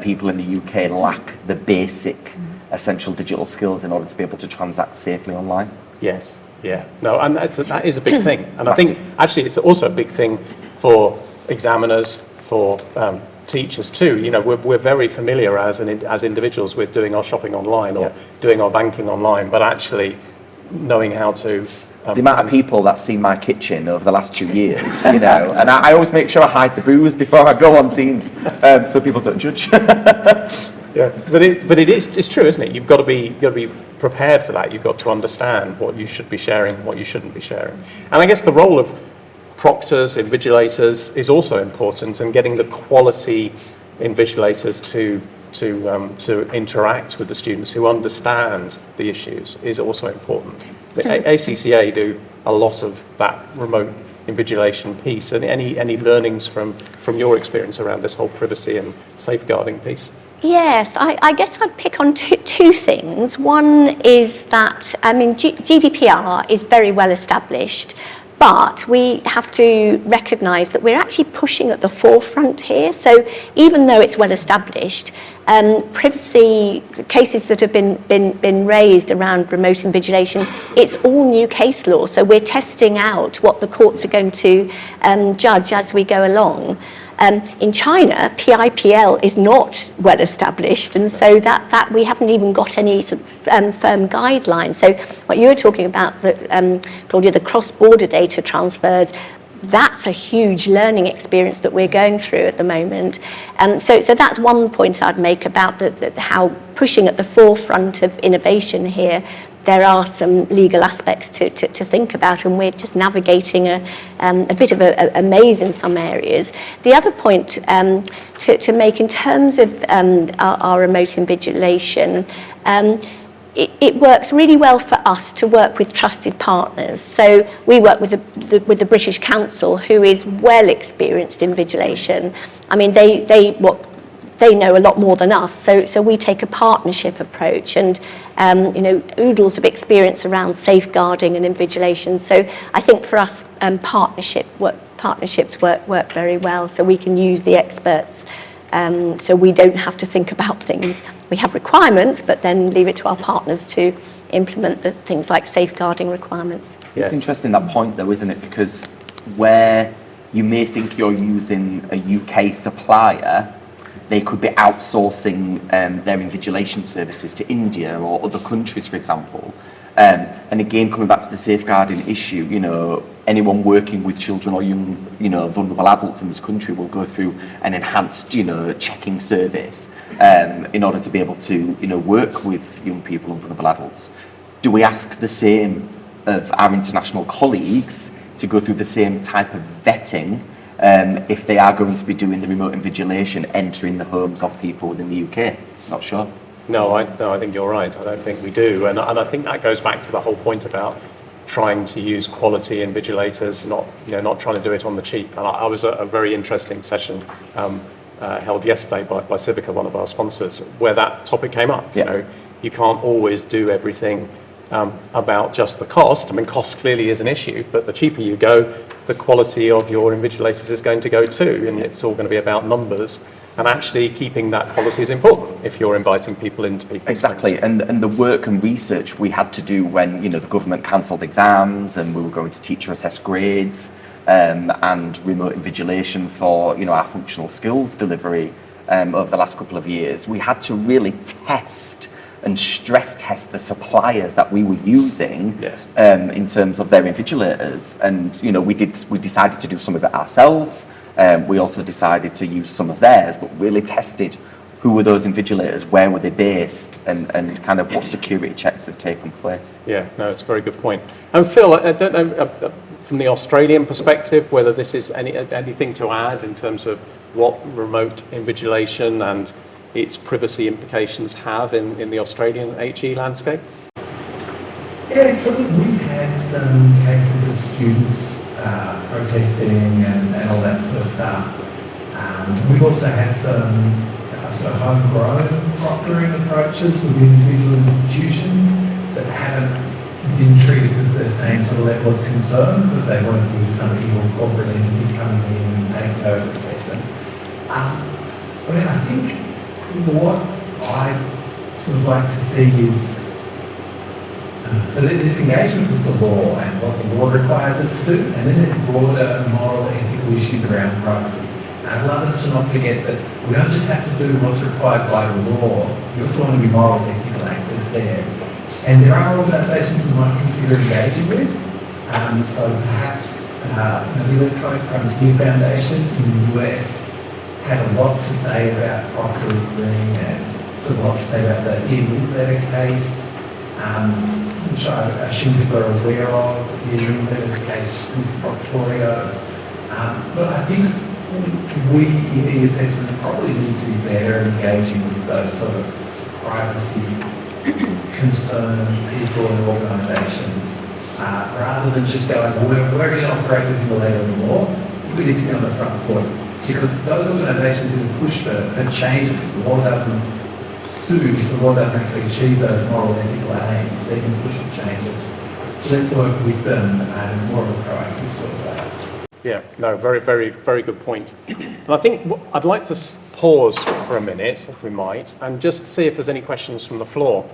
people in the UK lack the basic essential digital skills in order to be able to transact safely online. Yes. Yeah. No, and that is a big thing. And I think actually it's also a big thing for examiners, for teachers too. You know, we're very familiar as individuals with doing our shopping online or doing our banking online, but actually knowing how to. The amount of people that's seen my kitchen over the last 2 years, you know, and I always make sure I hide the booze before I go on Teams, so people don't judge. Yeah, but it's true, isn't it? You've got to be prepared for that. You've got to understand what you should be sharing, what you shouldn't be sharing. And I guess the role of proctors, invigilators is also important, and getting the quality invigilators to interact with the students who understand the issues is also important. The ACCA do a lot of that remote invigilation piece. And any learnings from your experience around this whole privacy and safeguarding piece? Yes, I guess I'd pick on two things. One is that, I mean, GDPR is very well established, But we have to recognise that we're actually pushing at the forefront here. So even though it's well established, privacy cases that have been raised around remote invigilation, it's all new case law. So we're testing out what the courts are going to judge as we go along. In China, PIPL is not well established, and so that we haven't even got any sort of firm guidelines. So what you were talking about, Claudia, the cross-border data transfers, that's a huge learning experience that we're going through at the moment. So that's one point I'd make about how pushing at the forefront of innovation here. There are some legal aspects to think about, and we're just navigating a bit of a maze in some areas. The other point to make in terms of our remote invigilation, it works really well for us to work with trusted partners. So we work with the British Council, who is well experienced in vigilation. I mean, they know a lot more than us, so we take a partnership approach, and oodles of experience around safeguarding and invigilation. So I think for us, partnerships work very well, so we can use the experts, so we don't have to think about things. We have requirements, but then leave it to our partners to implement the things like safeguarding requirements. It's interesting, that point though, isn't it? Because where you may think you're using a UK supplier, they could be outsourcing their invigilation services to India or other countries, for example. And again, coming back to the safeguarding issue, anyone working with children or young, vulnerable adults in this country will go through an enhanced, checking service in order to be able to, work with young people and vulnerable adults. Do we ask the same of our international colleagues to go through the same type of vetting if they are going to be doing the remote invigilation, entering the homes of people within the UK? Not sure. No, I think you're right. I don't think we do. And I think that goes back to the whole point about trying to use quality invigilators, not trying to do it on the cheap. And I was at a very interesting session held yesterday by Civica, one of our sponsors, where that topic came up. Yeah. You can't always do everything about just the cost. I mean, cost clearly is an issue, but the cheaper you go, the quality of your invigilators is going to go too, and it's all going to be about numbers. And actually keeping that policy is important if you're inviting people into people's Exactly, and the work and research we had to do when the government cancelled exams and we were going to teacher assessed grades and remote invigilation for our functional skills delivery over the last couple of years, we had to really test and stress test the suppliers that we were using. Yes. In terms of their invigilators, and we decided to do some of it ourselves. We also decided to use some of theirs, but really tested who were those invigilators, where were they based, and kind of what security checks had taken place. Yeah, no, it's a very good point. And Phil, I don't know from the Australian perspective whether this is anything to add in terms of what remote invigilation and its privacy implications have in the Australian HE landscape? Yeah, so we had some cases of students protesting and all that sort of stuff. We've also had some sort of homegrown proctoring approaches with individual institutions that haven't been treated with the same sort of level of concern because they weren't with somebody or corporate entity coming in and taking over assessment. But I think what I sort of like to see is so there's engagement with the law and what the law requires us to do, and then there's broader moral, ethical issues around privacy. And I'd love us to not forget that we don't just have to do what's required by the law, we also want to be moral, ethical actors there. And there are organisations we might consider engaging with. So perhaps the Electronic Frontier Foundation in the US had a lot to say about proctoring and sort of a lot to say about the Ian Letter case. Which I assume people are aware of, the Wingfield's case with Proctorio. But I think we in e-assessment probably need to be better engaging with those sort of privacy concerned people and organisations rather than just going, well, we're going to operate within the letter of the law. We need to be on the front foot because those organisations who push for change if the law doesn't if the law doesn't actually achieve those moral ethical aims, they can push for changes. let's work with them and more of a proactive sort of way. Yeah, no, very, very, very good point. And I think I'd like to pause for a minute, if we might, and just see if there's any questions from the floor,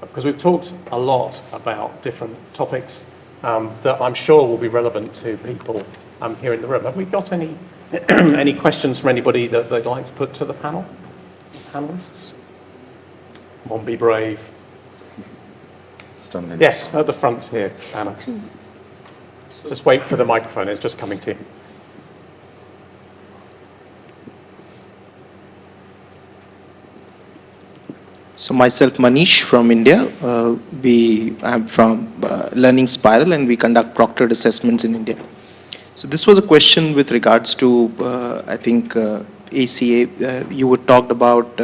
because we've talked a lot about different topics that I'm sure will be relevant to people here in the room. Have we got any any questions from anybody that they'd like to put to the panelists? Come on, be brave. Stunning. Yes, at the front here, Anna. Just wait for the microphone, it's just coming to you. So myself, Manish from India. I'm from Learning Spiral, and we conduct proctored assessments in India. So this was a question with regards to, I think, ACA. You would talked about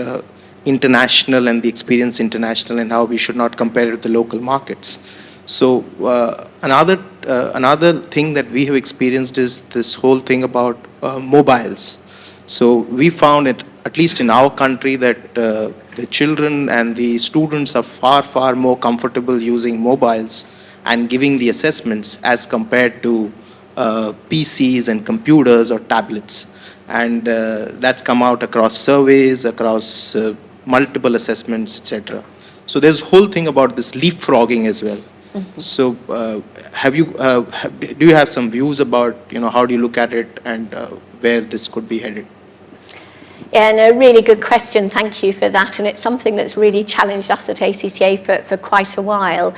international and the experience international and how we should not compare it with the local markets. So another thing that we have experienced is this whole thing about mobiles. So we found it, at least in our country, that the children and the students are far, far more comfortable using mobiles and giving the assessments as compared to PCs and computers or tablets. And that's come out across surveys, across multiple assessments, etc. So there's a whole thing about this leapfrogging as well. Mm-hmm. So do you have some views about, how do you look at it and where this could be headed? Yeah, no, really good question. Thank you for that. And it's something that's really challenged us at ACCA for quite a while.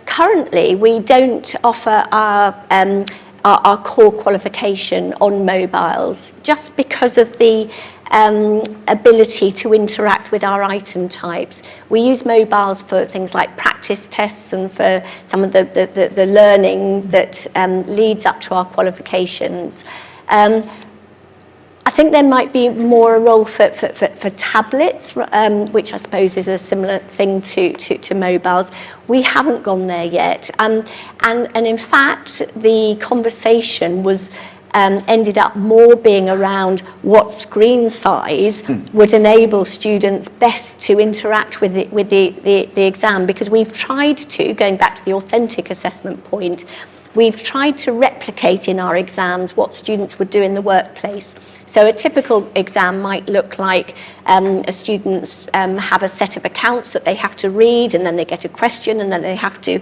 Currently, we don't offer our core qualification on mobiles just because of the ability to interact with our item types. We use mobiles for things like practice tests and for some of the learning that leads up to our qualifications. I think there might be more a role for tablets, which I suppose is a similar thing to mobiles. We haven't gone there yet. And in fact, the conversation was ended up more being around what screen size would enable students best to interact with the exam, because we've tried to, going back to the authentic assessment point, we've tried to replicate in our exams what students would do in the workplace. So a typical exam might look like students have a set of accounts that they have to read, and then they get a question, and then they have to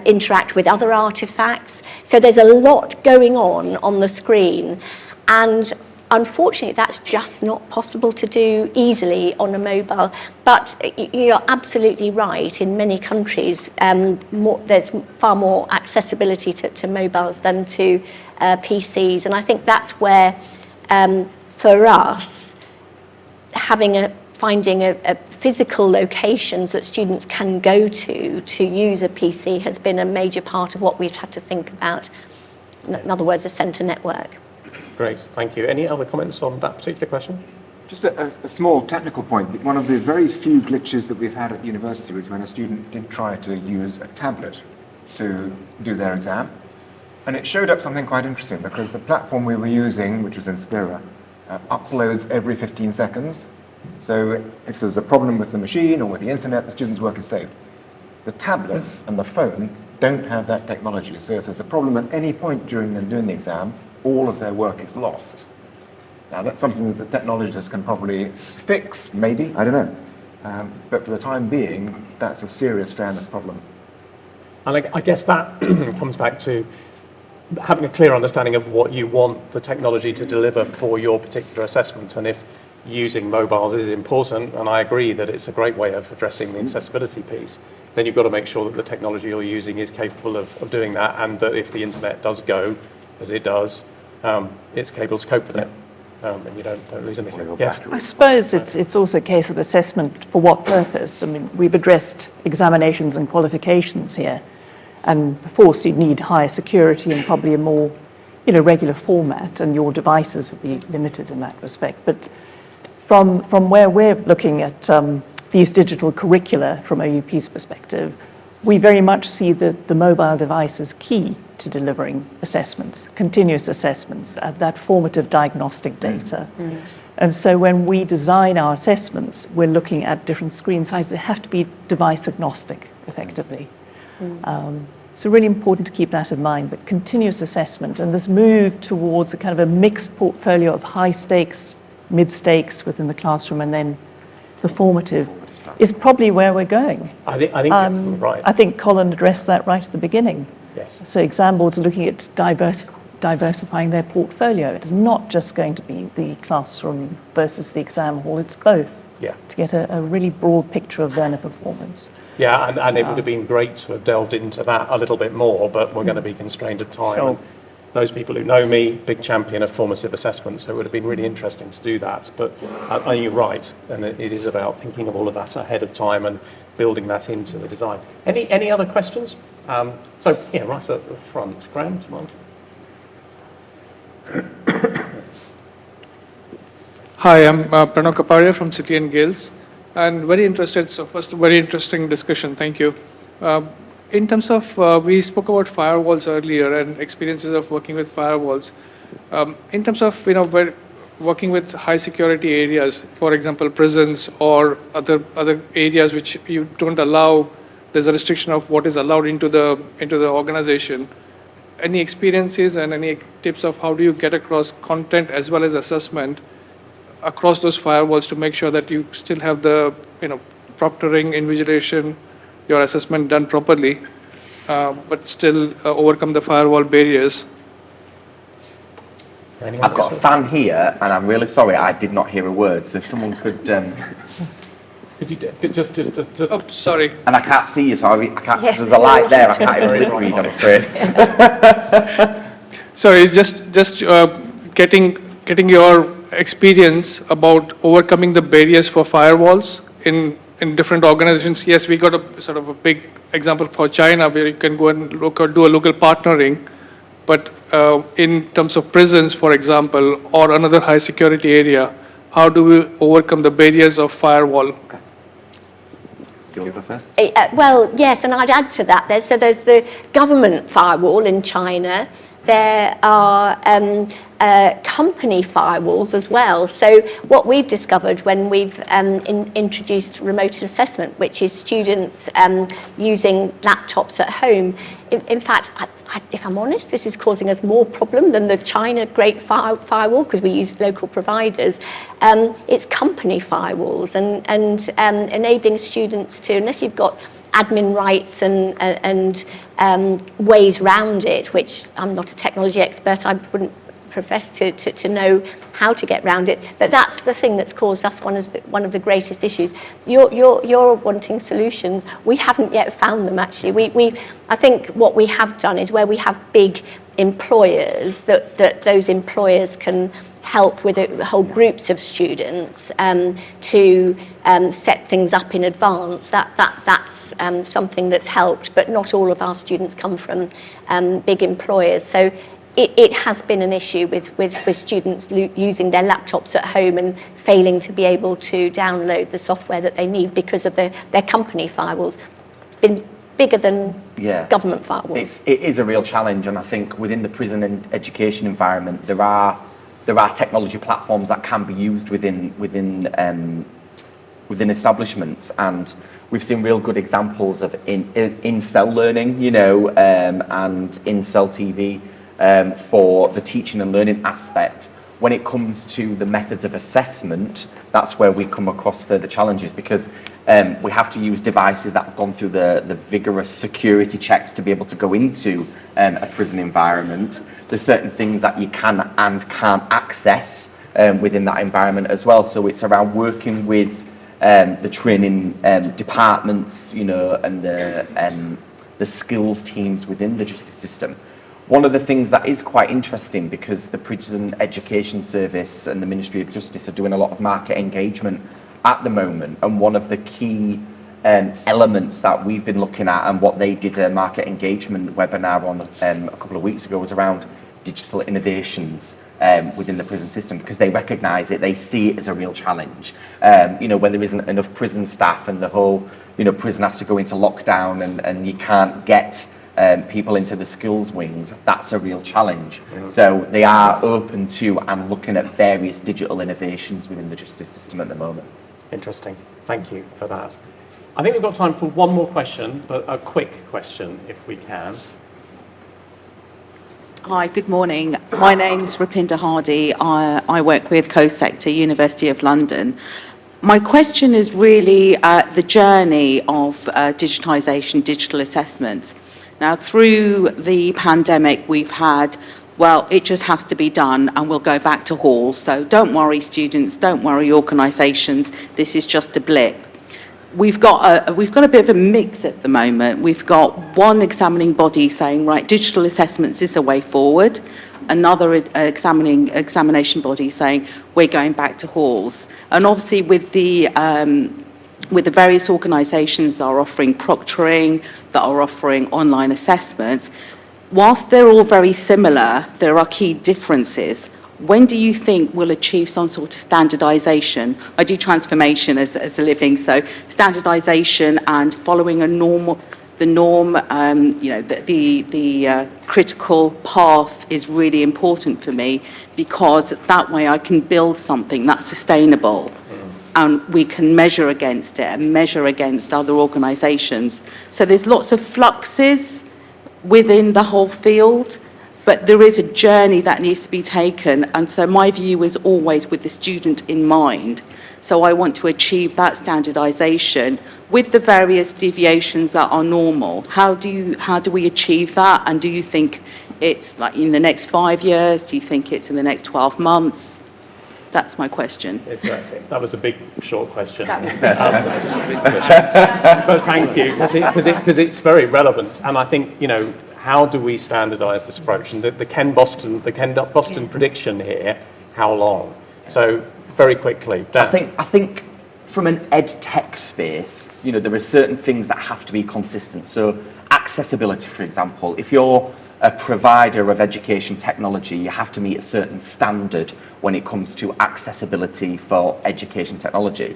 interact with other artifacts. So there's a lot going on the screen. And unfortunately, that's just not possible to do easily on a mobile. But you're absolutely right. In many countries, there's far more accessibility to mobiles than to PCs. And I think that's where, for us, finding a physical locations that students can go to use a PC has been a major part of what we've had to think about. In other words, a centre network. Great, thank you. Any other comments on that particular question? Just a small technical point. One of the very few glitches that we've had at university was when a student did try to use a tablet to do their exam. And it showed up something quite interesting, because the platform we were using, which was Inspira, uploads every 15 seconds. So if there's a problem with the machine or with the internet, the student's work is saved. The tablet and the phone don't have that technology. So if there's a problem at any point during them doing the exam, all of their work is lost. Now, that's something that the technologists can probably fix, maybe, I don't know. But for the time being, that's a serious fairness problem. And I guess that comes back to having a clear understanding of what you want the technology to deliver for your particular assessment. And if using mobiles is important, and I agree that it's a great way of addressing the accessibility piece, then you've got to make sure that the technology you're using is capable of doing that, and that if the internet does go, as it does, it's capable to cope with it, and you don't lose anything. Yes. I suppose it's also a case of assessment for what purpose. I mean, we've addressed examinations and qualifications here, and of course you'd need higher security and probably a more regular format, and your devices would be limited in that respect. But from where we're looking at these digital curricula from OUP's perspective, we very much see the mobile device as key to delivering assessments, continuous assessments, that formative diagnostic data. And so when we design our assessments, we're looking at different screen sizes. They have to be device agnostic, effectively. So really important to keep that in mind, that continuous assessment and this move towards a kind of a mixed portfolio of high stakes, mid stakes within the classroom, and then the formative is probably where we're going. I think yeah, right. I think Colin addressed that right at the beginning. Yes. So exam boards are looking at diversifying their portfolio. It is not just going to be the classroom versus the exam hall, it's both. Yeah. To get a really broad picture of learner performance. Yeah, and it would have been great to have delved into that a little bit more, but we're going to be constrained at time. Sure. And those people who know me, big champion of formative assessment, so it would have been really interesting to do that. But you're right, and it is about thinking of all of that ahead of time and building that into the design. Any other questions? So, yeah, right at the front. Graham, do you mind? Hi, I'm Pranav Kaparia from City and Guilds, and very interested. So first, very interesting discussion. Thank you. In terms of, we spoke about firewalls earlier and experiences of working with firewalls. In terms of, working with high security areas, for example, prisons or other areas which you don't allow, there's a restriction of what is allowed into the organization. Any experiences and any tips of how do you get across content as well as assessment across those firewalls to make sure that you still have the, proctoring, invigilation, your assessment done properly, but still overcome the firewall barriers? I've got a fan here, and I'm really sorry, I did not hear a word. So if someone could, Could you just Oh, sorry. and I can't see you, so I can't. Yes. There's a light there. I can't even read. I'm afraid. Sorry, just getting your experience about overcoming the barriers for firewalls in different organizations. Yes, we got a sort of a big example for China where you can go and do a local partnering, but in terms of prisons, for example, or another high security area, how do we overcome the barriers of firewall? Okay. Do you want to go first? Well, yes, and I'd add to that. There's the government firewall in China. There are company firewalls as well. So what we've discovered when we've introduced remote assessment, which is students using laptops at home, in fact, if I'm honest, this is causing us more problem than the China Great Firewall because we use local providers. It's company firewalls and enabling students to, unless you've got admin rights and ways round it, which I'm not a technology expert, I wouldn't profess to know how to get round it, but that's the thing that's caused us one of the greatest issues. You're wanting solutions. We haven't yet found them, actually. I think what we have done is where we have big employers, that those employers can help with whole groups of students to set things up in advance. That's something that's helped, but not all of our students come from big employers. So it has been an issue with students using their laptops at home and failing to be able to download the software that they need because of their company firewalls. Been bigger than government firewalls. It is a real challenge, and I think within the prison and education environment, there are technology platforms that can be used within establishments, and we've seen real good examples of in-cell learning, and in-cell TV for the teaching and learning aspect. When it comes to the methods of assessment, that's where we come across further challenges because we have to use devices that have gone through the vigorous security checks to be able to go into a prison environment. There's certain things that you can and can't access within that environment as well. So it's around working with the training departments, and the skills teams within the justice system. One of the things that is quite interesting, because the Prison Education Service and the Ministry of Justice are doing a lot of market engagement at the moment, and one of the key elements that we've been looking at, and what they did a market engagement webinar on a couple of weeks ago, was around digital innovations within the prison system, because they recognise it, they see it as a real challenge. When there isn't enough prison staff and the whole, prison has to go into lockdown and you can't get people into the skills wings, that's a real challenge. So they are open to and looking at various digital innovations within the justice system at the moment. Interesting. Thank you for that. I think we've got time for one more question, but a quick question, if we can. Hi, good morning. My name's Rapinda Hardy. I work with Co-Sector, University of London. My question is really the journey of digitisation, digital assessments. Now, through the pandemic, we've had, well, it just has to be done and we'll go back to halls. So don't worry, students, don't worry, organisations, this is just a blip. We've got a bit of a mix at the moment. We've got one examining body saying, right, digital assessments is a way forward. Another examination body saying, we're going back to halls. And obviously with the various organisations that are offering proctoring, that are offering online assessments, whilst they're all very similar, there are key differences. When do you think we'll achieve some sort of standardisation? I do transformation as a living, so standardisation and following the norm, the critical path is really important for me, because that way I can build something that's sustainable and we can measure against it and measure against other organisations. So there's lots of fluxes within the whole field, but there is a journey that needs to be taken, and so my view is always with the student in mind. So I want to achieve that standardisation with the various deviations that are normal. How do we achieve that? And do you think it's like in the next 5 years? Do you think it's in the next 12 months? That's my question. Exactly. That was a big, short question. But thank you, because it's very relevant, and I think, you know, how do we standardise this approach? And the Ken Boston prediction here, how long? So very quickly, Dan. I think from an ed tech space, you know, there are certain things that have to be consistent. So accessibility, for example, if you're a provider of education technology, you have to meet a certain standard when it comes to accessibility for education technology.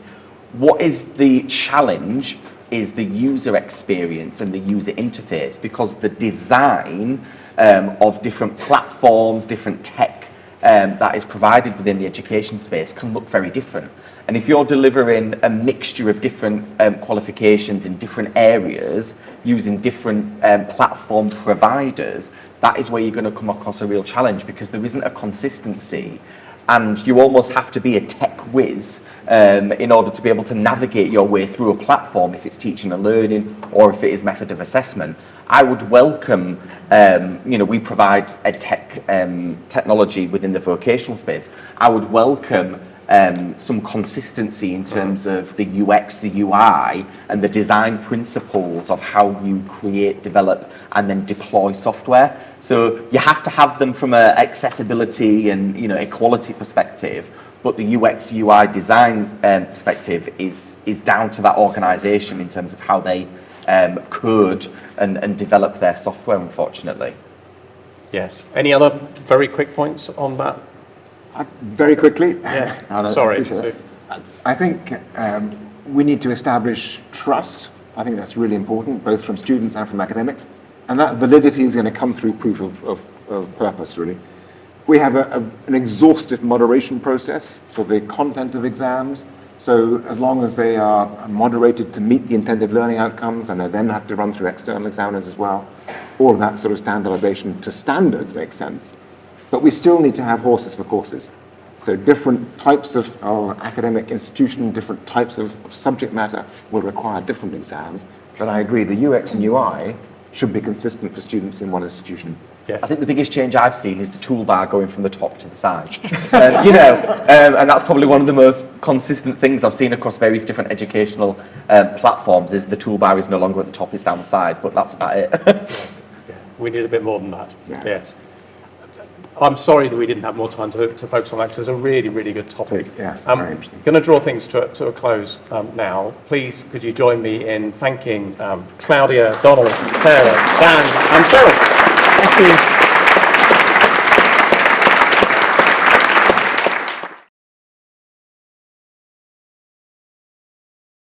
What is the challenge is the user experience and the user interface, because the design of different platforms, different tech that is provided within the education space can look very different. And if you're delivering a mixture of different qualifications in different areas using different platform providers, that is where you're going to come across a real challenge, because there isn't a consistency. And you almost have to be a tech whiz in order to be able to navigate your way through a platform, if it's teaching and learning or if it is method of assessment. I would welcome, we provide edtech technology within the vocational space. I would welcome some consistency in terms of the UX, the UI, and the design principles of how you create, develop, and then deploy software. So you have to have them from an accessibility and equality perspective, but the UX, UI design perspective is down to that organisation in terms of how they code and develop their software, unfortunately. Yes. Any other very quick points on that? Very quickly. Yes. Sorry. Sorry. I think we need to establish trust. I think that's really important, both from students and from academics. And that validity is going to come through proof of purpose, really. We have an exhaustive moderation process for the content of exams. So as long as they are moderated to meet the intended learning outcomes, and they then have to run through external examiners as well, all of that sort of standardization to standards makes sense. But we still need to have horses for courses. So different types of academic institution, different types of subject matter will require different exams. But I agree, the UX and UI should be consistent for students in one institution. Yes. I think the biggest change I've seen is the toolbar going from the top to the side. And that's probably one of the most consistent things I've seen across various different educational platforms, is the toolbar is no longer at the top, it's down the side, but that's about it. Yeah. We need a bit more than that. Yeah. Yes. I'm sorry that we didn't have more time to focus on that, because it's a really, really good topic. Yeah, very interesting. Going to draw things to a close now. Please, could you join me in thanking Claudia, Donald, Sarah, Dan, and Cheryl. Thank you.